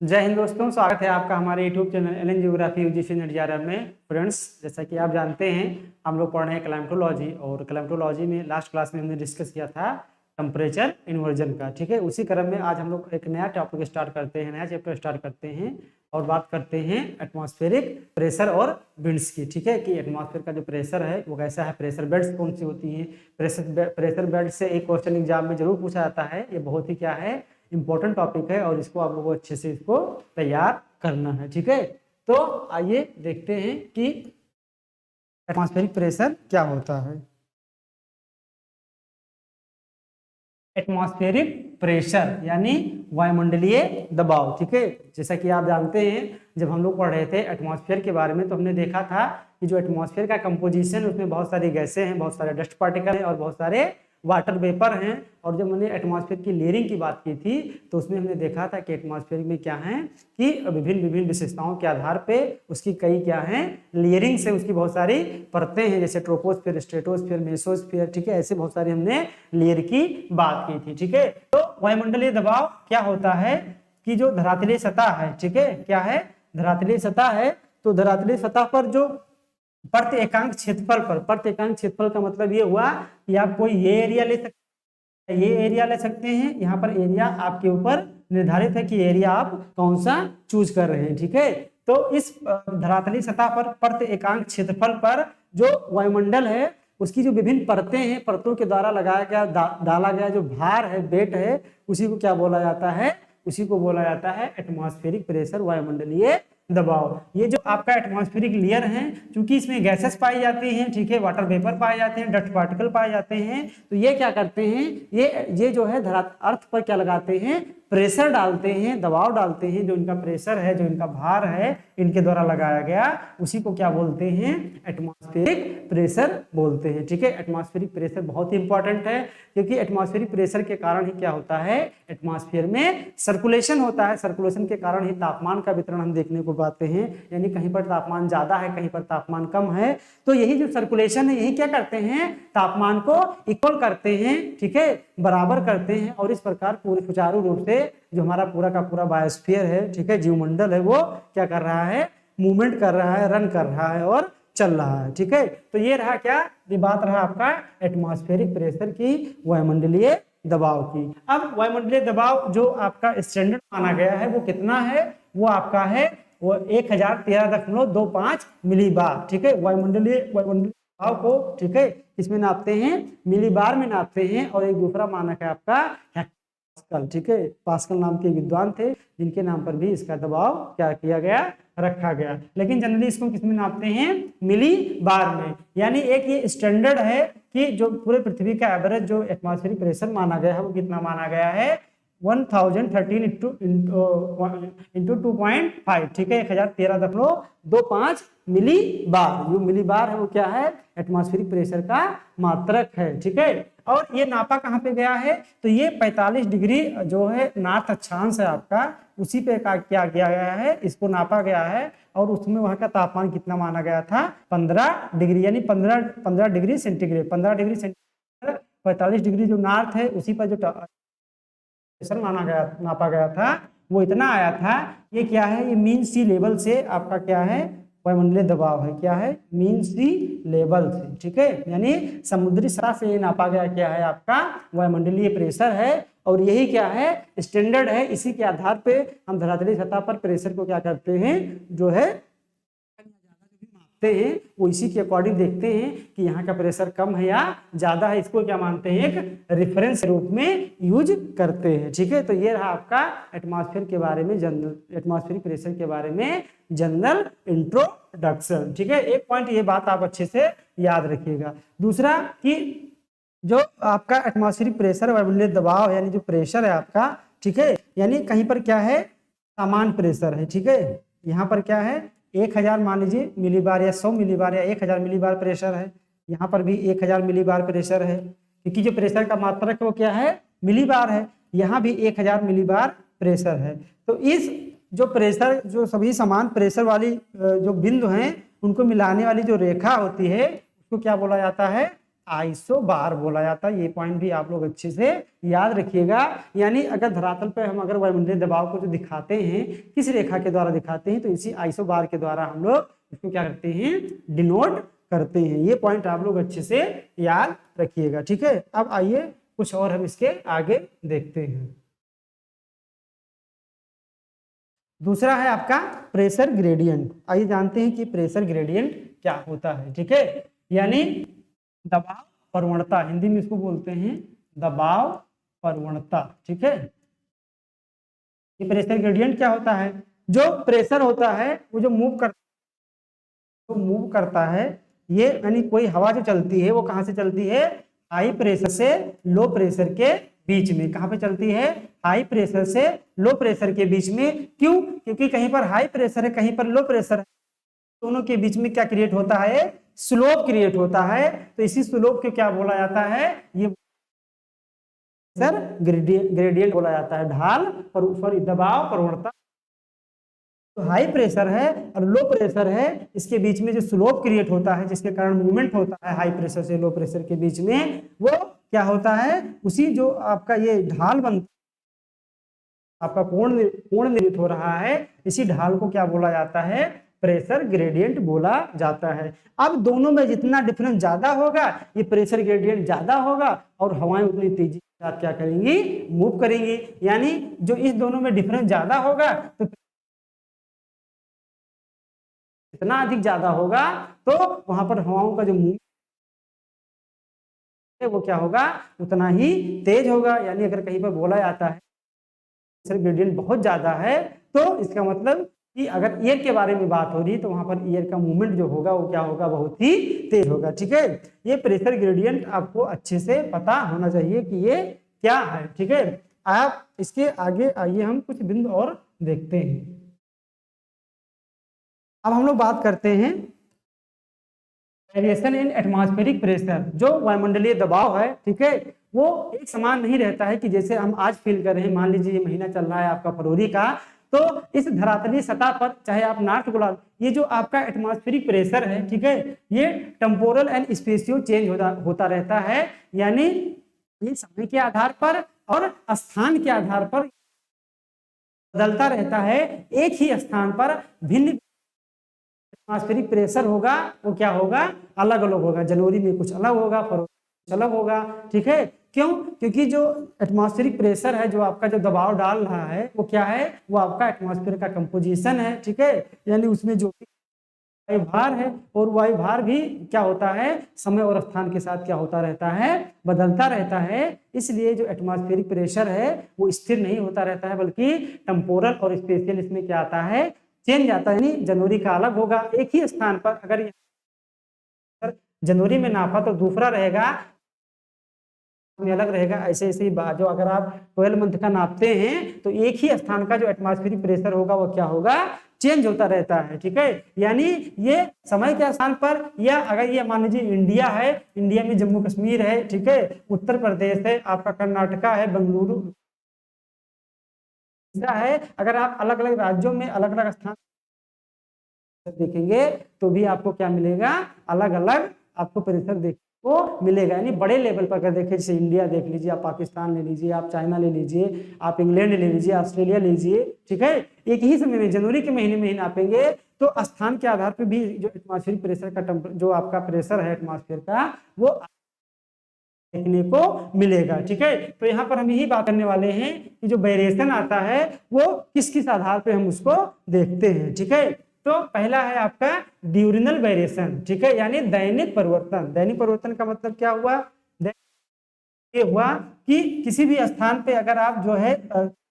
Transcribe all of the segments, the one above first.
जय हिंद दोस्तों, स्वागत है आपका हमारे YouTube channel L N geography UGC NET JRF में। फ्रेंड्स, जैसा कि आप जानते हैं हम लोग पढ़ रहे हैं क्लाइमेटोलॉजी, और क्लाइमेटोलॉजी में लास्ट क्लास में हमने डिस्कस किया था टेम्परेचर इन्वर्जन का। ठीक है, उसी क्रम में आज हम लोग एक नया टॉपिक स्टार्ट करते हैं, नया चैप्टर स्टार्ट करते हैं और बात करते हैं एटमॉस्फेरिक प्रेशर और विंड्स की। ठीक है, कि एटमॉस्फेयर का जो प्रेशर है वो कैसा है, प्रेशर बेल्ट कौन सी होती है। प्रेशर बेल्ट से एक क्वेश्चन एग्जाम में जरूर पूछा जाता है, ये बहुत ही क्या है, इंपॉर्टेंट टॉपिक है और इसको आप लोगों को अच्छे से इसको तैयार करना है। ठीक है, तो आइए देखते हैं कि एटमॉस्फेरिक प्रेशर क्या होता है। एटमॉस्फेरिक प्रेशर यानी वायुमंडलीय दबाव। ठीक है, जैसा कि आप जानते हैं जब हम लोग पढ़ रहे थे एटमॉस्फेयर के बारे में तो हमने देखा था कि जो एटमॉस्फेयर का कंपोजिशन, उसमें बहुत सारी गैसें हैं, बहुत सारे डस्ट पार्टिकल हैं और बहुत सारे वाटर वेपर हैं। और जब मैंने एटमॉस्फेयर की लेयरिंग की बात की थी तो उसमें हमने देखा था कि एटमॉस्फेयर में क्या है कि विभिन्न विभिन्न विशेषताओं के आधार पे उसकी कई क्या हैं, लेयरिंग से उसकी बहुत सारी परतें हैं, जैसे ट्रोपोस्फीयर, स्ट्रेटोस्फीयर, मेसोस्फीयर। ठीक है, ऐसे बहुत सारी हमने लेयर की बात की थी। ठीक है, तो वायुमंडलीय दबाव क्या होता है कि जो धरातलीय सतह है, ठीक है, क्या है, धरातलीय सतह है, तो धरातलीय सतह पर जो प्रति एकांक क्षेत्रफल पर, प्रति एकांक क्षेत्रफल का मतलब ये हुआ कि आप कोई ये एरिया ले सकते हैं, ये एरिया ले सकते हैं। यहाँ पर एरिया आपके ऊपर निर्धारित है कि एरिया आप कौन सा चूज कर रहे हैं। ठीक है, तो इस धरातलीय सतह पर प्रति एकांक क्षेत्रफल पर जो वायुमंडल है उसकी जो विभिन्न परतें हैं, परतों के द्वारा लगाया गया डाला गया जो भार है, वेट है, उसी को क्या बोला जाता है, उसी को बोला जाता है एटमॉस्फेरिक प्रेशर, वायुमंडलीय दबाव। ये जो आपका एटमॉस्फेरिक लेयर है, क्योंकि इसमें गैसेस पाई जाती हैं, ठीक है, वाटर वेपर पाए जाते हैं, डस्ट पार्टिकल पाए जाते हैं, तो ये क्या करते हैं, ये जो है अर्थ पर क्या लगाते हैं, प्रेशर डालते हैं, दबाव डालते हैं। जो इनका प्रेशर है, जो इनका भार है, इनके द्वारा लगाया गया, उसी को क्या बोलते हैं, एटमॉस्फेरिक प्रेशर बोलते हैं। ठीक है, एटमॉस्फेरिक प्रेशर बहुत ही इंपॉर्टेंट है, क्योंकि एटमॉस्फेरिक प्रेशर के कारण ही क्या होता है, एटमॉस्फेयर में सर्कुलेशन होता है। सर्कुलेशन के कारण ही तापमान का वितरण हम देखने को पाते हैं, यानी कहीं पर तापमान ज्यादा है, कहीं पर तापमान कम है, तो यही जो सर्कुलेशन है, यही क्या करते हैं, तापमान को इक्वल करते हैं, ठीक है, बराबर करते हैं। और इस प्रकार पूरे सुचारू रूप से जो हमारा पूरा का पूरा बायोस्फीयर है, ठीक है, जीवमंडल है, वो क्या कर रहा है, मूवमेंट कर रहा है, रन कर रहा है और चल रहा है। ठीक है, तो ये रहा क्या, ये बात रहा आपका एटमॉस्फेरिक प्रेशर की, वायुमंडलीय दबाव की। अब वायुमंडलीय दबाव जो आपका स्टैंडर्ड माना गया है वो कितना है, वो आपका है वो 1013.25 मिलीबार। ठीक है, वायुमंडलीय दबाव को, ठीक है, इसमें नापते हैं, मिलीबार में नापते हैं। और एक दूसरा मानक है आपका पास्कल। ठीक है, पास्कल नाम के विद्वान थे जिनके नाम पर भी इसका दबाव क्या किया गया, रखा गया। लेकिन जनरली इसको किसमें नापते हैं, मिली बार में। यानी एक ये स्टैंडर्ड है कि जो पूरे पृथ्वी का एवरेज जो एटमॉस्फेरिक प्रेशर माना गया है वो कितना माना गया है, 1013 इंटू 2.5। ठीक है, 1013.25 मिली बार। जो मिली बार है वो क्या है, एटमॉस्फेरिक प्रेशर का मात्रक है। ठीक है, और ये नापा कहाँ पे गया है, तो ये 45 डिग्री जो है नॉर्थ अक्षांश है आपका, उसी पे क्या किया गया है, इसको नापा गया है। और उसमें वहां का तापमान कितना माना गया था, 15 डिग्री, यानी 15 degree centigrade, 15 degree centigrade, 45 degree जो नॉर्थ है उसी पर जो माना गया, नापा गया था, वो इतना आया था। ये क्या है, ये मीन सी लेवल से आपका क्या है, वायुमंडलीय दबाव है, क्या है, मीन सी लेवल से। ठीक है, यानी समुद्री सतह से ये नापा गया क्या है, आपका वायुमंडलीय प्रेशर है। और यही क्या है, स्टैंडर्ड है। इसी के आधार पे हम धरातलीय सतह पर प्रेशर को क्या करते हैं, जो है हैं, वो इसी के अकॉर्डिंग देखते हैं कि यहाँ का प्रेशर कम है या ज्यादा है, इसको क्या मानते हैं, एक रेफरेंस रूप में यूज करते हैं। ठीक है, तो ये रहा आपका एटमॉस्फेयर के बारे में, जनरल एटमॉस्फेरिक प्रेशर के बारे में जनरल इंट्रोडक्शन। ठीक है, एक पॉइंट ये बात आप अच्छे से याद रखिएगा। दूसरा कि जो आपका एटमॉस्फेरिक प्रेशर, वायुमंडलीय दबाव, यानी जो प्रेशर है आपका, ठीक है, यानी कहीं पर क्या है, सामान्य प्रेशर है। ठीक है, यहाँ पर क्या है, 1000 मान लीजिए मिलीबार या 100 मिलीबार या 1000 मिलीबार प्रेशर है। यहाँ पर भी 1000 मिलीबार प्रेशर है, क्योंकि जो प्रेशर का मात्रक वो क्या है, मिलीबार है। यहाँ भी 1000 मिलीबार प्रेशर है। तो इस जो प्रेशर, जो सभी समान प्रेशर वाली जो बिंदु हैं, उनको मिलाने वाली जो रेखा होती है उसको क्या बोला जाता है, आइसोबार बोला जाता है। ये पॉइंट भी आप लोग अच्छे से याद रखिएगा। यानी अगर धरातल पे हम अगर वायुमंडलीय दबाव को जो दिखाते हैं किस रेखा के द्वारा दिखाते हैं, तो इसी आइसोबार के द्वारा हम लोग इसको क्या करते हैं, डिनोट करते हैं। ये पॉइंट आप लोग अच्छे से याद रखिएगा, ठीक है। अब आइए कुछ और हम इसके आगे देखते हैं। दूसरा है आपका प्रेशर ग्रेडियंट। आइए जानते हैं कि प्रेशर ग्रेडियंट क्या होता है, ठीक है। यानी दबाव प्रवणता, हिंदी में इसको बोलते हैं दबाव प्रवणता, ठीक है। ये प्रेशर ग्रेडियंट क्या होता है, जो प्रेशर होता है वो जो मूव करता है, ये यानी कोई हवा जो चलती है वो कहाँ से चलती है, हाई प्रेशर से लो प्रेशर के बीच में। कहाँ पे चलती है, हाई प्रेशर से लो प्रेशर के बीच में। क्यों, क्योंकि कहीं पर हाई प्रेशर है कहीं पर लो प्रेशर है, दोनों के बीच में क्या क्रिएट होता है, स्लोप क्रिएट होता है। तो इसी स्लोप को क्या बोला जाता है, ये सर ग्रेडियंट बोला जाता है, ढाल और दबाव प्रवणता। तो हाई प्रेशर है और लो प्रेशर है, इसके बीच में जो स्लोप क्रिएट होता है जिसके कारण मूवमेंट होता है हाई प्रेशर से लो प्रेशर के बीच में, वो क्या होता है, उसी जो आपका ये ढाल बनता आपका कोण निर्मित हो रहा है, इसी ढाल को क्या बोला जाता है, प्रेशर ग्रेडियंट बोला जाता है। अब दोनों में जितना डिफरेंस ज्यादा होगा, ये प्रेशर ग्रेडियंट ज्यादा होगा और हवाएं उतनी तेजी के साथ क्या करेंगी, मूव करेंगी। यानी जो इस दोनों में डिफरेंस ज्यादा होगा तो इतना अधिक ज्यादा होगा तो वहां पर हवाओं का जो मूव है वो क्या होगा, उतना ही तेज होगा। यानी अगर कहीं पर बोला जाता है प्रेशर ग्रेडियंट बहुत ज्यादा है, तो इसका मतलब कि अगर एयर के बारे में बात हो रही है तो वहां पर एयर का मूवमेंट जो होगा वो क्या होगा, बहुत ही तेज होगा, ठीक है। ये प्रेशर ग्रेडियंट आपको अच्छे से पता होना चाहिए कि ये क्या है, ठीक है। आप इसके आगे आइए हम कुछ बिंदु और देखते हैं। अब हम लोग बात करते हैं वेरिएशन इन एटमॉस्फेरिक प्रेशर। जो वायुमंडलीय दबाव है, ठीक है, वो एक समान नहीं रहता है कि जैसे हम आज फील कर रहे हैं। मान लीजिए ये महीना चल रहा है आपका फरवरी का, तो इस धरातलीय सतह पर चाहे आप नॉर्थ गोलार्ध, ये जो आपका एटमॉस्फेरिक प्रेशर है, ठीक है, ये टेम्पोरल एंड स्पेशियो चेंज होता रहता है। यानी ये समय के आधार पर और स्थान के आधार पर बदलता रहता है। एक ही स्थान पर भिन्न एटमॉस्फेरिक प्रेशर होगा, वो क्या होगा, अलग अलग होगा। जनवरी में कुछ अलग होगा, फरवरी कुछ अलग होगा, ठीक है। क्यों, क्योंकि जो एटमॉस्फेरिक प्रेशर है, जो आपका जो दबाव डाल रहा है, वो क्या है, वो आपका एटमॉस्फेयर का कंपोजिशन है, ठीक है। यानी उसमें जो वायुभार है, और वायुभार भी क्या होता है, समय और स्थान के साथ क्या होता रहता है, बदलता रहता है। इसलिए जो एटमॉस्फेरिक प्रेशर है वो स्थिर नहीं होता रहता है, बल्कि टेम्पोरल और स्पेशियल इसमें क्या आता है, चेंज आता है। यानी जनवरी का अलग होगा एक ही स्थान पर, अगर जनवरी में नापा तो दूसरा रहेगा, में अलग रहेगा। ऐसे ऐसे ही जो अगर आप 12 मंथ का नापते हैं तो एक ही स्थान का जो एटमॉस्फेरिक प्रेशर होगा वो क्या होगा, चेंज होता रहता है, ठीक है। यानी ये समय के स्थान पर, या अगर ये मान लीजिए इंडिया है, इंडिया में जम्मू कश्मीर है, ठीक है, उत्तर प्रदेश है, आपका कर्नाटका है, बेंगलुरु है, अगर आप अलग अलग राज्यों में अलग अलग स्थान देखेंगे तो भी आपको क्या मिलेगा, अलग अलग आपको प्रेशर देखने को मिलेगा। यानी बड़े लेवल पर अगर देखें, जैसे इंडिया देख लीजिए, आप पाकिस्तान ले लीजिए, आप चाइना ले लीजिए, आप इंग्लैंड ले लीजिए, ऑस्ट्रेलिया ले लीजिए, ठीक है, एक ही समय में जनवरी के महीने में ही नापेंगे तो स्थान के आधार पर भी जो एटमॉस्फेरिक प्रेशर का जो आपका प्रेशर है एटमॉस्फेयर का, वो देखने को मिलेगा, ठीक है। तो यहाँ पर हम यही बात करने वाले हैं कि जो वेरिएशन आता है वो किस किस आधार पे हम उसको देखते हैं, ठीक है। तो पहला है आपका ड्यूरिनल वेरिएशन, ठीक है, यानी दैनिक परिवर्तन। दैनिक परिवर्तन का मतलब क्या हुआ, ये हुआ कि किसी भी स्थान पे अगर आप जो है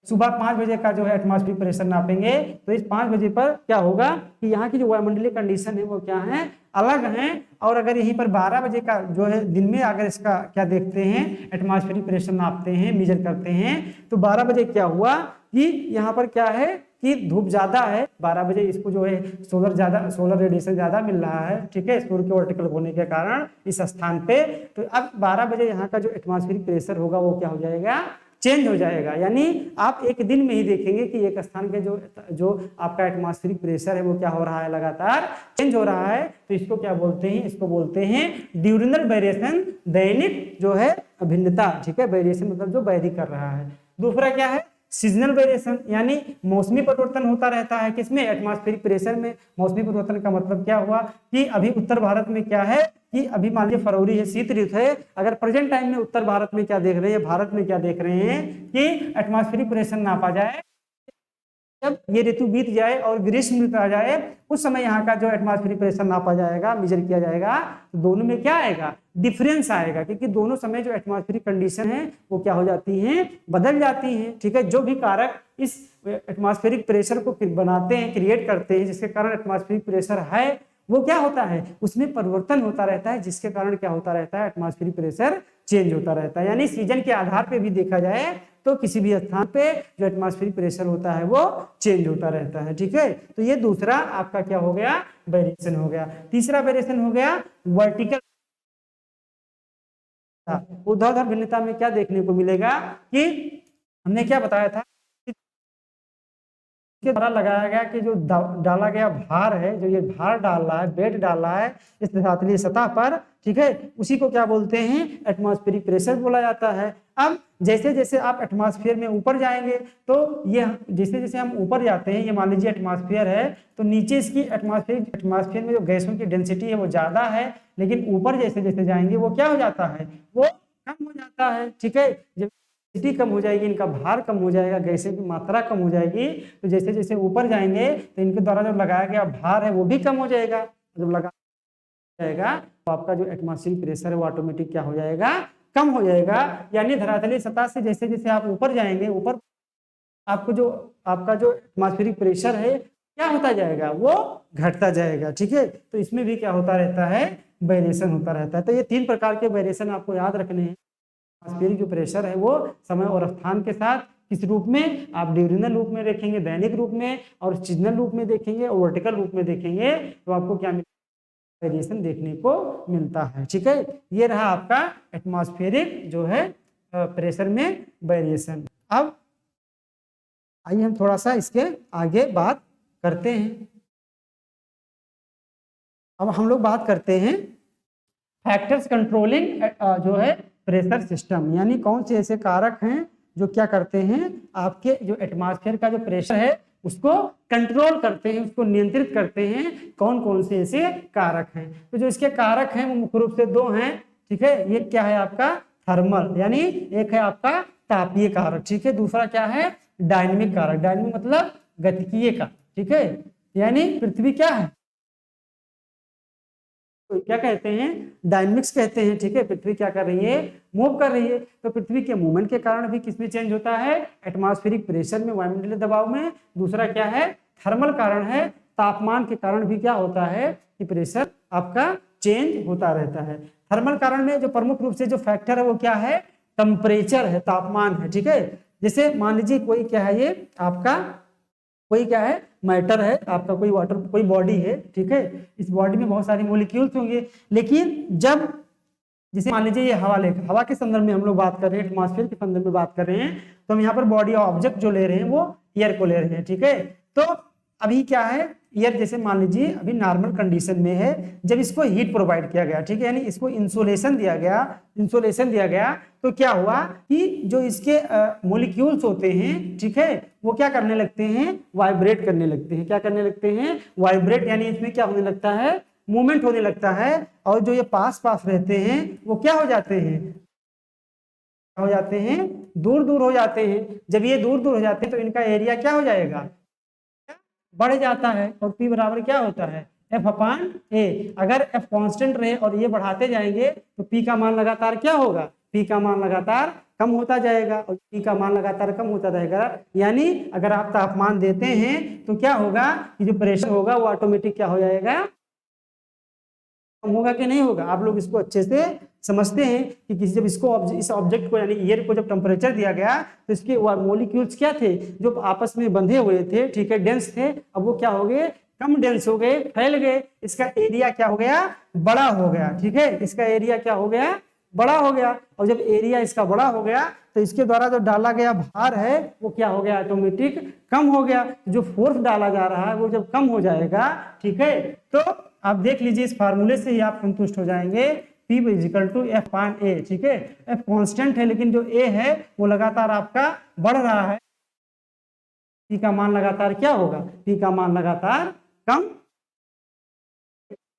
सुबह 5 बजे का जो है एटमॉस्फेरिक प्रेशर नापेंगे, तो इस 5 बजे पर क्या होगा कि यहाँ की जो वायुमंडलीय कंडीशन है वो क्या है, अलग है। और अगर यहीं पर 12 बजे का जो है दिन में अगर इसका क्या देखते हैं, एटमॉस्फेरिक प्रेशर नापते हैं, मेजर करते हैं, तो 12 बजे क्या हुआ कि यहाँ पर क्या है कि धूप ज्यादा है, 12 बजे इसको जो है सोलर रेडिएशन ज्यादा मिल रहा है, ठीक है, सूर्य के वर्टिकल होने के कारण इस स्थान पे। तो अब 12 बजे यहाँ का जो एटमॉस्फेरिक प्रेशर होगा वो क्या हो जाएगा, चेंज हो जाएगा। यानी आप एक दिन में ही देखेंगे कि एक स्थान के जो आपका एटमॉस्फेरिक प्रेशर है वो क्या हो रहा है, लगातार चेंज हो रहा है। तो इसको क्या बोलते हैं, इसको बोलते हैं ड्यूरिनल वेरिएशन, दैनिक जो है भिन्नता, ठीक है। वेरिएशन मतलब जो वैरी कर रहा है। दूसरा क्या है, सीजनल वेरिएशन, यानी मौसमी परिवर्तन होता रहता है किसमें, एटमॉस्फेरिक प्रेशर में। मौसमी परिवर्तन का मतलब क्या हुआ कि अभी उत्तर भारत में क्या है कि अभी मान लीजिए फरवरी है, शीत ऋतु है, अगर प्रेजेंट टाइम में उत्तर भारत में क्या देख रहे हैं, भारत में क्या देख रहे हैं कि एटमॉस्फेरिक प्रेशर नापा जाए। जब ये ऋतु बीत जाए और ग्रीष्म ऋतु आ जाए, उस समय यहाँ का जो एटमॉस्फेरिक प्रेशर नापा जाएगा, मेजर किया जाएगा, तो दोनों में क्या आएगा, डिफरेंस आएगा। क्योंकि दोनों समय जो एटमॉस्फेरिक कंडीशन है वो क्या हो जाती हैं, बदल जाती हैं, ठीक है। जो भी कारक इस एटमॉस्फेरिक प्रेशर को बनाते हैं, क्रिएट करते हैं, जिसके कारण एटमॉस्फेरिक प्रेशर है, वो क्या होता है, उसमें परिवर्तन होता रहता है, जिसके कारण क्या होता रहता है, एटमॉस्फेरिक प्रेशर चेंज होता रहता है। यानी सीजन के आधार पे भी देखा जाए तो किसी भी स्थान पे जो एटमॉस्फेरिक प्रेशर होता है वो चेंज होता रहता है, ठीक है। तो ये दूसरा आपका क्या हो गया, वेरिएशन हो गया। तीसरा वेरिएशन हो गया वर्टिकल। ऊर्ध्वाधर भिन्नता में क्या देखने को मिलेगा कि हमने क्या बताया था, के द्वारा लगाया गया कि जो डाला गया भार है, जो ये भार डाल रहा है, वेट डाल रहा है इस धरातलीय सतह पर, ठीक है, उसी को क्या बोलते हैं, एटमॉस्फेरिक प्रेशर बोला जाता है। अब जैसे जैसे आप एटमॉस्फेयर में ऊपर जाएंगे तो ये जैसे जैसे हम ऊपर जाते हैं, ये मान लीजिए एटमॉस्फेयर है, तो नीचे इसकी एटमॉस्फेयर में जो गैसों की डेंसिटी है वो ज्यादा है, लेकिन ऊपर जैसे जैसे जाएंगे वो क्या हो जाता है, वो कम हो जाता है, ठीक है। जब डेंसिटी कम हो जाएगी, इनका भार कम हो जाएगा, गैसें की मात्रा कम हो जाएगी, तो जैसे जैसे ऊपर जाएंगे तो इनके द्वारा जो लगाया गया भार है वो भी कम हो जाएगा। जब लगा जाएगा तो आपका जो एटमॉस्फेरिक प्रेशर है वो ऑटोमेटिक क्या हो जाएगा, कम हो जाएगा। यानी धरातलीय सतह से जैसे जैसे आप ऊपर जाएंगे, ऊपर आपका जो एटमॉस्फेरिक प्रेशर है क्या होता जाएगा, वो घटता जाएगा, ठीक है। तो इसमें भी क्या होता रहता है, वेरिएशन होता रहता है। तो ये 3 प्रकार के वेरिएशन आपको याद रखने हैं। एटमॉस्फेरिक जो प्रेशर है वो समय और स्थान के साथ किस रूप में, आप ड्यूरिनल रूप में देखेंगे, दैनिक रूप में, और सीजनल रूप में देखेंगे, और वर्टिकल रूप में देखेंगे, तो आपको क्या वेरिएशन देखने को मिलता है, ठीक है। ये रहा आपका एटमॉस्फेरिक जो है प्रेशर में वेरिएशन। अब आइए हम थोड़ा सा इसके आगे बात करते हैं। अब हम लोग बात करते हैं फैक्टर्स कंट्रोलिंग जो है प्रेशर सिस्टम, यानी कौन से ऐसे कारक हैं जो क्या करते हैं, आपके जो एटमॉस्फेयर का जो प्रेशर है उसको कंट्रोल करते हैं, उसको नियंत्रित करते हैं। कौन कौन से ऐसे कारक हैं, तो जो इसके कारक हैं वो मुख्य रूप से 2 हैं, ठीक है। ये क्या है आपका थर्मल, यानी एक है आपका तापीय कारक, ठीक है। दूसरा क्या है डायनेमिक कारक, डायनेमिक मतलब गतिकीय का, ठीक है। यानी पृथ्वी क्या है, तो क्या कहते हैं, डायनेमिक्स कहते हैं, ठीक है। पृथ्वी क्या कर रही है, मूव कर रही है। तो पृथ्वी के मूवमेंट के कारण भी किसमें चेंज होता है, एटमॉस्फेरिक प्रेशर में, वायुमंडलीय दबाव में। दूसरा क्या है, थर्मल कारण है, तापमान के कारण भी क्या होता है कि प्रेशर आपका चेंज होता रहता है। थर्मल कारण में जो प्रमुख रूप से जो फैक्टर है वो क्या है, टेम्परेचर है, तापमान है, ठीक है। जैसे मान लीजिए कोई क्या है, ये आपका कोई क्या है, मैटर है आपका, कोई वाटर, कोई बॉडी है, ठीक है। इस बॉडी में बहुत सारी मॉलिक्यूल्स होंगे, लेकिन जब जैसे मान लीजिए ये हवा के संदर्भ में हम लोग बात कर रहे हैं, एटमॉस्फेयर के संदर्भ में बात कर रहे हैं, तो हम यहाँ पर बॉडी ऑब्जेक्ट जो ले रहे हैं वो एयर को ले रहे हैं, ठीक है। तो अभी क्या है, एयर जैसे मान लीजिए अभी नॉर्मल कंडीशन में है, जब इसको हीट प्रोवाइड किया गया, ठीक है, यानी इसको इंसुलेशन दिया गया, तो क्या हुआ कि जो इसके मॉलिक्यूल्स होते हैं, ठीक है, वो क्या करने लगते हैं, वाइब्रेट करने लगते हैं। क्या करने लगते हैं, वाइब्रेट, यानी इसमें क्या होने लगता है, मूवमेंट होने लगता है। और जो ये पास रहते हैं वो क्या हो जाते हैं, दूर दूर हो जाते हैं। जब ये दूर दूर हो जाते हैं तो इनका एरिया क्या हो जाएगा, बढ़ जाता है। और P बराबर क्या होता है, F/A। अगर F कांस्टेंट रहे और ये बढ़ाते जाएंगे तो P का मान लगातार क्या होगा, P का मान लगातार कम होता जाएगा, और P का मान लगातार कम होता रहेगा। यानी अगर आप तापमान देते हैं तो क्या होगा कि जो प्रेशर होगा वो ऑटोमेटिक क्या हो जाएगा, कम होगा कि नहीं होगा। आप लोग इसको अच्छे से समझते हैं कि किसी जब इसको इस ऑब्जेक्ट को यानी एयर को जब टेम्परेचर दिया गया तो इसके मॉलिक्यूल्स क्या थे, जो आपस में बंधे हुए थे, ठीक है, डेंस थे, अब वो क्या हो गए, कम डेंस हो गए, फैल गए। इसका एरिया क्या हो गया, बड़ा हो गया, ठीक है, इसका एरिया क्या हो गया, बड़ा हो गया, और जब एरिया इसका बड़ा हो गया तो इसके द्वारा जो डाला गया भार है वो क्या हो गया, ऑटोमेटिक कम हो गया। जो फोर्स डाला जा रहा है वो जब कम हो जाएगा, ठीक है, तो आप देख लीजिए इस फार्मूले से ही आप संतुष्ट हो जाएंगे, P इजिकल टू एफ पान ए, ठीक है। एफ कांस्टेंट है लेकिन जो ए है वो लगातार आपका बढ़ रहा है, P का मान लगातार क्या होगा, P का मान लगातार कम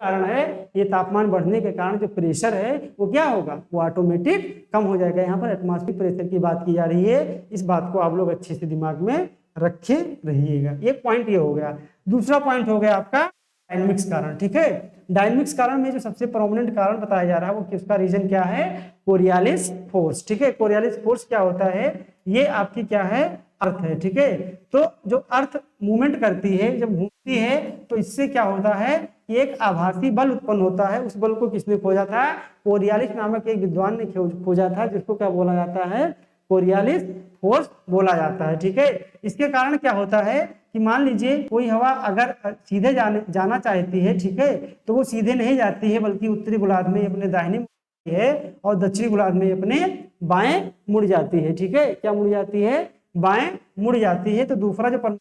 कारण है, ये तापमान बढ़ने के कारण जो प्रेशर है वो क्या होगा, वो ऑटोमेटिक कम हो जाएगा। यहाँ पर एटमॉस्फेरिक प्रेशर की बात की जा रही है, इस बात को आप लोग अच्छे से दिमाग में रखे रहिएगा। एक पॉइंट ये हो गया। दूसरा पॉइंट हो गया आपका डायनेमिक्स कारण, ठीक है। डायनेमिक्स कारण में जो सबसे प्रोमिनेंट कारण बताया जा रहा है वो किसका रीजन क्या है, कोरियालिस फोर्स, ठीक है। कोरियालिस फोर्स क्या होता है, ये आपकी क्या है, अर्थ है, ठीक है। तो जो अर्थ मूवमेंट करती है, जब घूमती है तो इससे क्या होता है कि एक आभासी बल उत्पन्न होता है। उस बल को किसने खोजा था, कोरियालिस नामक एक विद्वान ने खोजा था, जिसको क्या बोला जाता है, कोरियालिस फोर्स बोला जाता है, ठीक है। इसके कारण क्या होता है कि मान लीजिए कोई हवा अगर सीधे जाना चाहती है, ठीक है, तो वो सीधे नहीं जाती है, बल्कि उत्तरी गोलार्ध में अपने दाहिने मुड़ती है और दक्षिणी गोलार्ध में अपने बाएं मुड़ जाती है, ठीक है। क्या मुड़ जाती है, बाएं मुड़ जाती है। तो दूसरा जो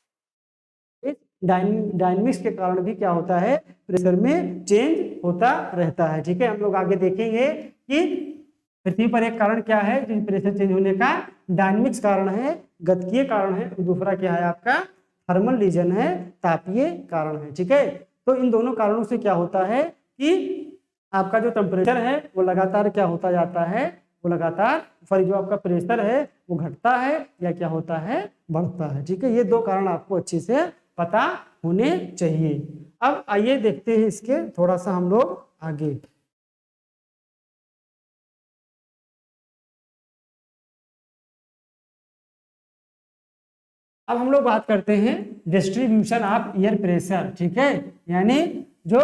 डायनेमिक्स के कारण भी क्या होता है, प्रेशर में चेंज होता रहता है, ठीक है। हम लोग आगे देखेंगे कि पृथ्वी पर एक कारण क्या है जो प्रेशर चेंज होने का, डायनेमिक्स कारण है, गतिकीय कारण है, दूसरा क्या है आपका थर्मल रीजन है, तापीय कारण है, ठीक है। तो इन दोनों कारणों से क्या होता है कि आपका जो टेम्परेचर है वो लगातार क्या होता जाता है, वो लगातार सॉरी जो आपका प्रेशर है वो घटता है या क्या होता है, बढ़ता है, ठीक है। ये दो कारण आपको अच्छे से पता होने चाहिए। अब आइए देखते हैं इसके थोड़ा सा हम लोग आगे। अब हम लोग बात करते हैं डिस्ट्रीब्यूशन ऑफ एयर प्रेशर, ठीक है। यानी जो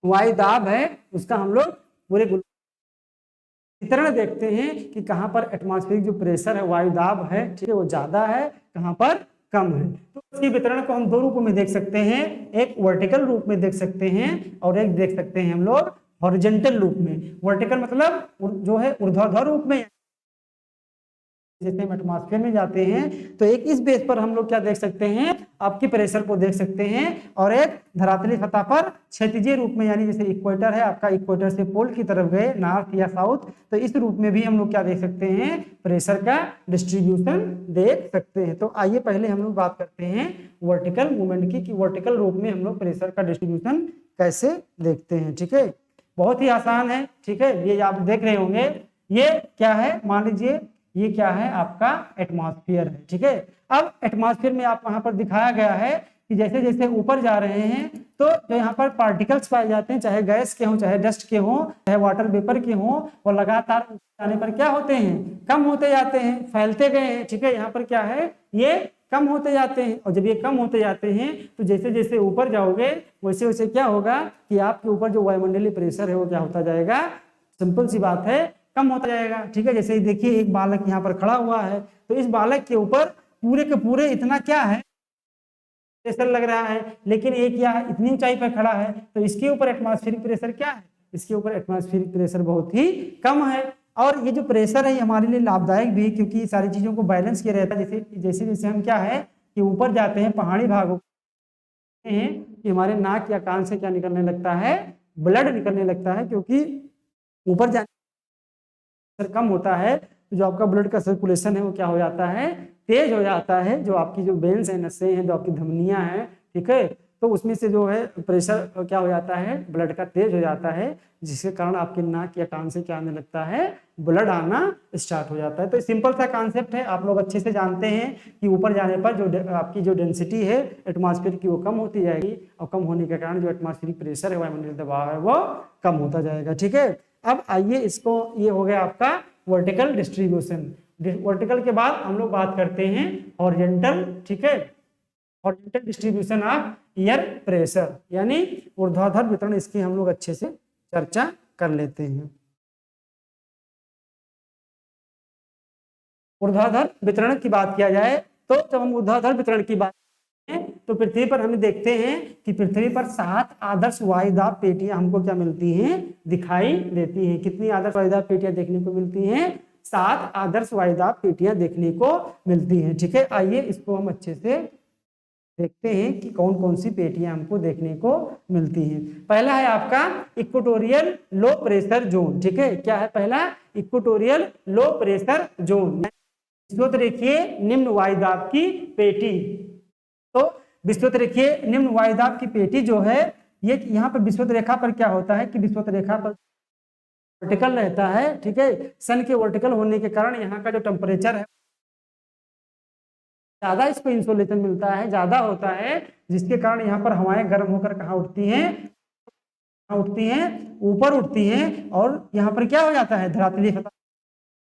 वायु दाब है उसका हम लोग पूरे वितरण देखते हैं कि कहां पर एटमॉस्फेरिक जो प्रेशर है, वायु दाब है, ठीक है, वो ज्यादा है, कहां पर कम है। तो इसके वितरण को हम दो रूपों में देख सकते हैं, एक वर्टिकल रूप में देख सकते हैं और एक देख सकते हैं हम लोग हॉरिजॉन्टल रूप में। वर्टिकल मतलब जो है ऊर्ध्वाधर रूप में, जैसे हम एटमॉस्फेयर में जाते हैं तो एक इस बेस पर हम लोग क्या देख सकते हैं, आपकी प्रेशर को देख सकते हैं, और एक धरातली सतह पर क्षैतिजीय रूप में, यानी जैसे इक्वेटर है आपका, इक्वेटर से पोल की तरफ गए नॉर्थ या साउथ, तो इस रूप में भी हम लोग क्या देख सकते हैं, प्रेशर का डिस्ट्रीब्यूशन देख सकते हैं। तो आइए पहले हम लोग बात करते हैं वर्टिकल मूवमेंट की, कि वर्टिकल रूप में हम लोग प्रेशर का डिस्ट्रीब्यूशन कैसे देखते हैं, ठीक है। बहुत ही आसान है, ठीक है। ये आप देख रहे होंगे, ये क्या है, मान लीजिए ये क्या है आपका एटमॉस्फेयर है, ठीक है। अब एटमॉस्फेयर में आप वहां पर दिखाया गया है कि जैसे जैसे ऊपर जा रहे हैं तो जो यहाँ पर पार्टिकल्स पाए जाते हैं, चाहे गैस के हों, चाहे डस्ट के हों, चाहे वाटर वेपर के हों, वो लगातार जाने पर क्या होते हैं, कम होते जाते हैं, फैलते गए हैं, ठीक है। यहाँ पर क्या है, ये कम होते जाते हैं, और जब ये कम होते जाते हैं तो जैसे जैसे ऊपर जाओगे वैसे वैसे क्या होगा कि आपके ऊपर जो वायुमंडलीय प्रेशर है वो क्या होता जाएगा, सिंपल सी बात है, कम होता जाएगा, ठीक है। जैसे देखिए एक बालक यहाँ पर खड़ा हुआ है, तो इस बालक के ऊपर पूरे के पूरे इतना क्या है, प्रेशर लग रहा है, लेकिन एक क्या है, इतनी ऊंचाई पर खड़ा है, तो इसके ऊपर एटमॉस्फेरिक प्रेशर क्या है, इसके ऊपर एटमॉस्फेरिक प्रेशर बहुत ही कम है। और ये जो प्रेशर है ये हमारे लिए लाभदायक भी है, क्योंकि ये सारी चीजों को बैलेंस किया रहता है। जैसे जैसे जैसे हम क्या है कि ऊपर जाते हैं पहाड़ी भागों हैं कि हमारे नाक या कान से क्या निकलने लगता है, ब्लड निकलने लगता है, क्योंकि ऊपर जाने कम होता है तो जो आपका ब्लड का सर्कुलेशन है वो क्या हो जाता है, तेज हो जाता है। जो आपकी जो वेन्स हैं, नसें हैं, जो आपकी धमनियां हैं, ठीक है, तो उसमें से जो है प्रेशर क्या हो जाता है, ब्लड का तेज हो जाता है, जिसके कारण आपके नाक या कान से क्या आने लगता है, ब्लड आना स्टार्ट हो जाता है। तो सिंपल सा कॉन्सेप्ट है, आप लोग अच्छे से जानते हैं कि ऊपर जाने पर जो आपकी जो डेंसिटी है एटमॉस्फेयर की वो कम होती जाएगी, और कम होने के कारण जो एटमॉस्फेरिक प्रेशर है, वायुमंडलीय दबाव है, वो कम होता जाएगा, ठीक है। अब आइए इसको, ये हो गया आपका वर्टिकल डिस्ट्रीब्यूशन। वर्टिकल के बाद हम लोग बात करते हैं हॉरिजॉन्टल, ठीक है। Horizontal distribution of air pressure, यानी ऊर्ध्वाधर वितरण, इसकी हम लोग अच्छे से चर्चा कर लेते हैं। ऊर्ध्वाधर वितरण की बात किया जाए तो जब हम ऊर्ध्वाधर वितरण की बात तो पृथ्वी पर हम देखते हैं कि पृथ्वी पर 7 आदर्श वायुदाब पेटियां हमको क्या मिलती हैं, दिखाई देती हैं। कितनी आदर्श वायुदाब पेटियां देखने को मिलती हैं? 7 आदर्श वायुदाब पेटियां देखने को मिलती हैं। ठीक है, आइए इसको हम अच्छे से देखते हैं कि कौन कौन सी पेटियां हमको देखने को मिलती हैं। पहला है आपका इक्वेटोरियल लो प्रेशर जोन। ठीक है, क्या है पहला? Equatorial low pressure zone. विषुवत रेखीय निम्न वायुदाब की पेटी। तो विषुवत रेखीय निम्न वायुदाब की पेटी जो है, ये यहाँ पर विषुवत रेखा पर क्या होता है कि विषुवत रेखा पर वर्टिकल रहता है। ठीक है, सन के वर्टिकल होने के कारण यहाँ का जो टेम्परेचर है ज्यादा, इसको इंसोलेशन मिलता है, ज्यादा होता है, जिसके कारण यहाँ पर हवाएं गर्म होकर कहाँ उठती हैं, उठती हैं, ऊपर उठती हैं, और यहाँ पर क्या हो जाता है, धरातलीय सतह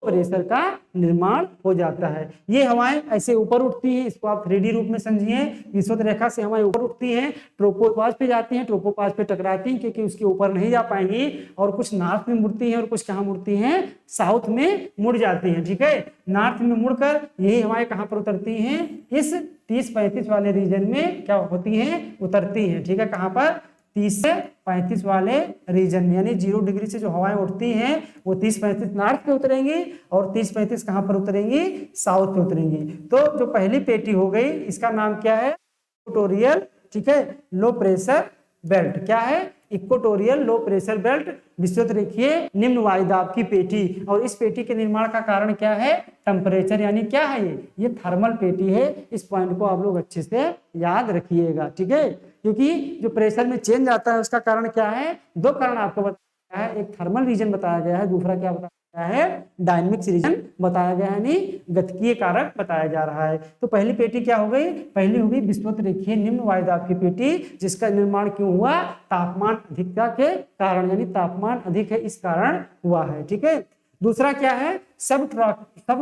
प्रेशर का निर्माण हो जाता है। ये हवाएं ऐसे ऊपर उठती हैं, इसको आप 3D रूप में समझिए। विषुवत रेखा से हवाएं ऊपर उठती हैं, ट्रोपोपाज पे जाती हैं, ट्रोपोपाज पे टकराती हैं, क्योंकि उसके ऊपर नहीं जा पाएंगी, और कुछ नॉर्थ में मुड़ती हैं और कुछ कहाँ मुड़ती हैं, साउथ में मुड़ जाती हैं। ठीक है, नॉर्थ में मुड़कर यही हवाएं कहाँ पर उतरती हैं, इस 30-35 वाले रीजन में क्या होती हैं, उतरती हैं। ठीक है, कहाँ पर? 30 से 35 वाले रीजन में, यानी 0 डिग्री से जो हवाएं उठती हैं वो 30-35 नॉर्थ पे उतरेंगी, और 30-35 कहां पर उतरेंगी, साउथ पे उतरेंगी। तो जो पहली पेटी हो गई, इसका नाम क्या है, इक्वेटोरियल, ठीक है, लो प्रेशर बेल्ट। क्या है? इक्वेटोरियल लो प्रेशर बेल्ट, विषुवत रेखीय निम्न वायुदाब की पेटी। और इस पेटी के निर्माण का कारण क्या है, टेम्परेचर, यानी क्या है ये थर्मल पेटी है। इस पॉइंट को आप लोग अच्छे से याद रखिएगा। ठीक है, क्योंकि जो प्रेशर में चेंज आता है उसका कारण क्या है, 2 कारण आपको बताया है, एक थर्मल रीजन बताया गया है, दूसरा क्या बताया है, डायनेमिक्स रीजन बताया गया है, यानी गतिकीय कारक बताया जा रहा है। तो पहली पेटी क्या हो गई, पहली हो गई विषुवत रेखीय निम्न वायुदाब की पेटी, जिसका निर्माण क्यों हुआ, तापमान अधिकता के कारण, यानी तापमान अधिक है इस कारण हुआ है। ठीक है, दूसरा क्या है, सब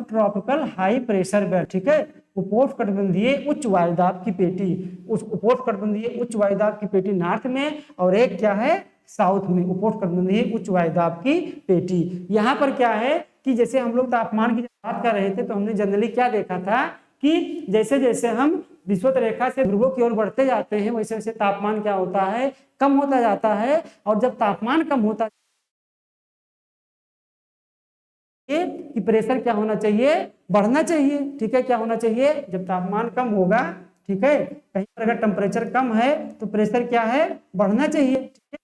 ट्रॉपिकल हाई प्रेशर बेल्ट। ठीक है, उपोष्णकटिबंधीय उच्च वायुदाब की पेटी, उस उपोष्णकटिबंधीय उच्च वायुदाब की पेटी नॉर्थ में, और एक क्या है, साउथ में, उपोष्णकटिबंधीय उच्च वायुदाब की पेटी। यहाँ पर क्या है कि जैसे हम लोग तापमान की बात कर रहे थे, तो हमने जनरली क्या देखा था कि जैसे जैसे हम विषुवत रेखा से ध्रुवों की ओर बढ़ते जाते हैं, वैसे वैसे तापमान क्या होता है, कम होता जाता है। और जब तापमान कम होता है कि प्रेशर क्या होना चाहिए, बढ़ना चाहिए। ठीक है, क्या होना चाहिए, जब तापमान कम होगा, ठीक है, कहीं पर अगर टेम्परेचर कम है तो प्रेशर क्या है, बढ़ना चाहिए। ठीक है,